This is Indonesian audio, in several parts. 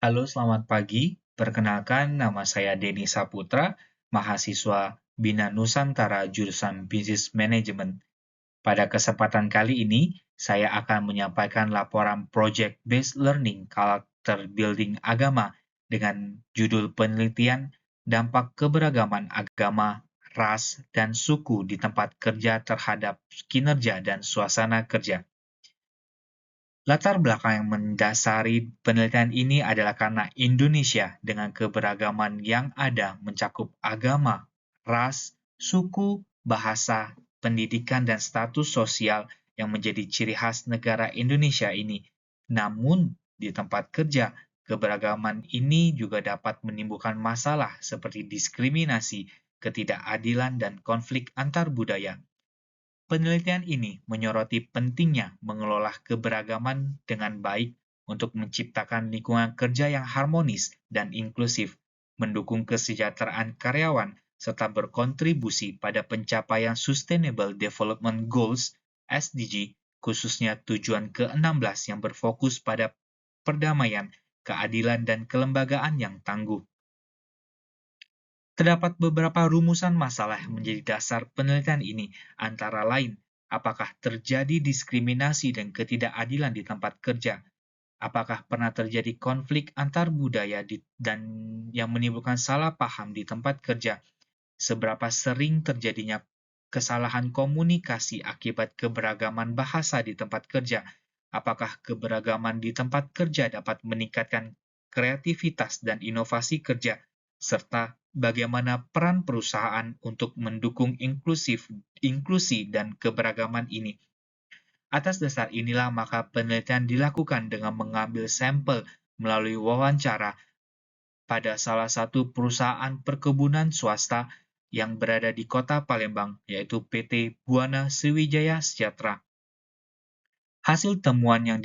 Halo, selamat pagi. Perkenalkan, nama saya Denny Saputra, mahasiswa Bina Nusantara jurusan Business Management. Pada kesempatan kali ini, saya akan menyampaikan laporan Project Based Learning Character Building Agama dengan judul penelitian dampak keberagaman agama, ras, dan suku di tempat kerja terhadap kinerja dan suasana kerja. Latar belakang yang mendasari penelitian ini adalah karena Indonesia dengan keberagaman yang ada mencakup agama, ras, suku, bahasa, pendidikan, dan status sosial yang menjadi ciri khas negara Indonesia ini. Namun, di tempat kerja, keberagaman ini juga dapat menimbulkan masalah seperti diskriminasi, ketidakadilan, dan konflik antar budaya. Penelitian ini menyoroti pentingnya mengelola keberagaman dengan baik untuk menciptakan lingkungan kerja yang harmonis dan inklusif, mendukung kesejahteraan karyawan, serta berkontribusi pada pencapaian Sustainable Development Goals (SDG), khususnya tujuan ke-16 yang berfokus pada perdamaian, keadilan, dan kelembagaan yang tangguh. Terdapat beberapa rumusan masalah yang menjadi dasar penelitian ini, antara lain, apakah terjadi diskriminasi dan ketidakadilan di tempat kerja? Apakah pernah terjadi konflik antar budaya dan yang menimbulkan salah paham di tempat kerja? Seberapa sering terjadinya kesalahan komunikasi akibat keberagaman bahasa di tempat kerja? Apakah keberagaman di tempat kerja dapat meningkatkan kreativitas dan inovasi kerja? Serta bagaimana peran perusahaan untuk mendukung inklusi dan keberagaman ini? Atas dasar inilah maka penelitian dilakukan dengan mengambil sampel melalui wawancara pada salah satu perusahaan perkebunan swasta yang berada di kota Palembang, yaitu PT Buana Sriwijaya Sejahtera. Hasil temuan yang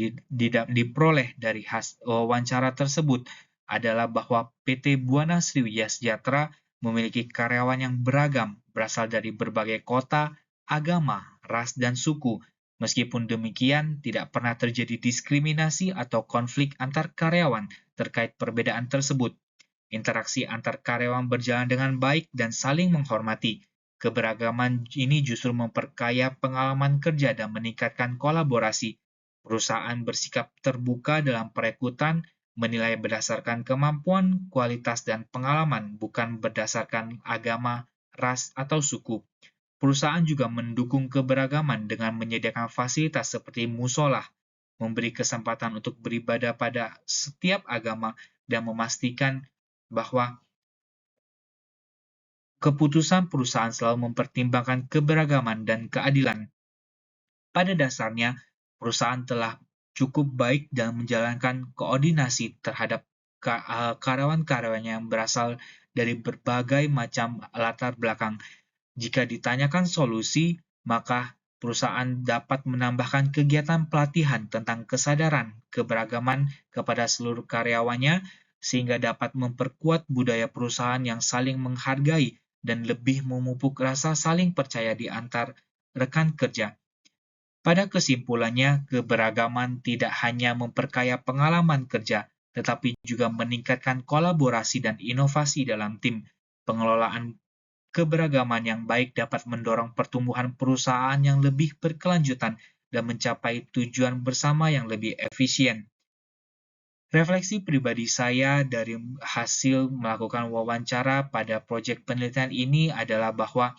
diperoleh dari wawancara tersebut adalah bahwa PT Buana Sriwijaya Sejahtera memiliki karyawan yang beragam, berasal dari berbagai kota, agama, ras, dan suku. Meskipun demikian, tidak pernah terjadi diskriminasi atau konflik antar karyawan terkait perbedaan tersebut. Interaksi antar karyawan berjalan dengan baik dan saling menghormati. Keberagaman ini justru memperkaya pengalaman kerja dan meningkatkan kolaborasi. Perusahaan bersikap terbuka dalam perekrutan, menilai berdasarkan kemampuan, kualitas, dan pengalaman, bukan berdasarkan agama, ras, atau suku. Perusahaan juga mendukung keberagaman dengan menyediakan fasilitas seperti musola, memberi kesempatan untuk beribadah pada setiap agama, dan memastikan bahwa keputusan perusahaan selalu mempertimbangkan keberagaman dan keadilan. Pada dasarnya, perusahaan telah cukup baik dalam menjalankan koordinasi terhadap karyawan-karyawannya yang berasal dari berbagai macam latar belakang. Jika ditanyakan solusi, maka perusahaan dapat menambahkan kegiatan pelatihan tentang kesadaran keberagaman kepada seluruh karyawannya, sehingga dapat memperkuat budaya perusahaan yang saling menghargai dan lebih memupuk rasa saling percaya di antar rekan kerja. Pada kesimpulannya, keberagaman tidak hanya memperkaya pengalaman kerja, tetapi juga meningkatkan kolaborasi dan inovasi dalam tim. Pengelolaan keberagaman yang baik dapat mendorong pertumbuhan perusahaan yang lebih berkelanjutan dan mencapai tujuan bersama yang lebih efisien. Refleksi pribadi saya dari hasil melakukan wawancara pada proyek penelitian ini adalah bahwa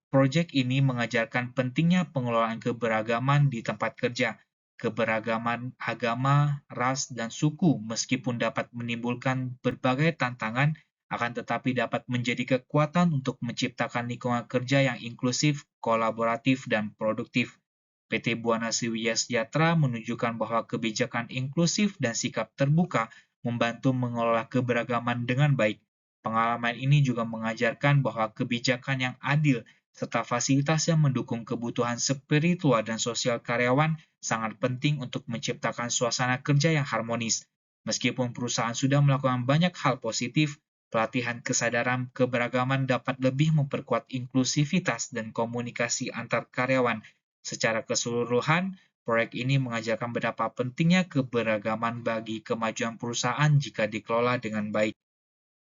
proyek ini mengajarkan pentingnya pengelolaan keberagaman di tempat kerja. Keberagaman agama, ras, dan suku meskipun dapat menimbulkan berbagai tantangan, akan tetapi dapat menjadi kekuatan untuk menciptakan lingkungan kerja yang inklusif, kolaboratif, dan produktif. PT Buana Sriwijaya Sejahtera menunjukkan bahwa kebijakan inklusif dan sikap terbuka membantu mengelola keberagaman dengan baik. Pengalaman ini juga mengajarkan bahwa kebijakan yang adil serta fasilitas yang mendukung kebutuhan spiritual dan sosial karyawan sangat penting untuk menciptakan suasana kerja yang harmonis. Meskipun perusahaan sudah melakukan banyak hal positif, pelatihan kesadaran keberagaman dapat lebih memperkuat inklusivitas dan komunikasi antar karyawan. Secara keseluruhan, Proyek ini mengajarkan betapa pentingnya keberagaman bagi kemajuan perusahaan jika dikelola dengan baik.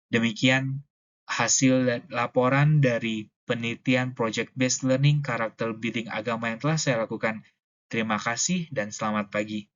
Demikian hasil laporan dari penelitian Project-Based Learning Karakter Building Agama yang telah saya lakukan. Terima kasih dan selamat pagi.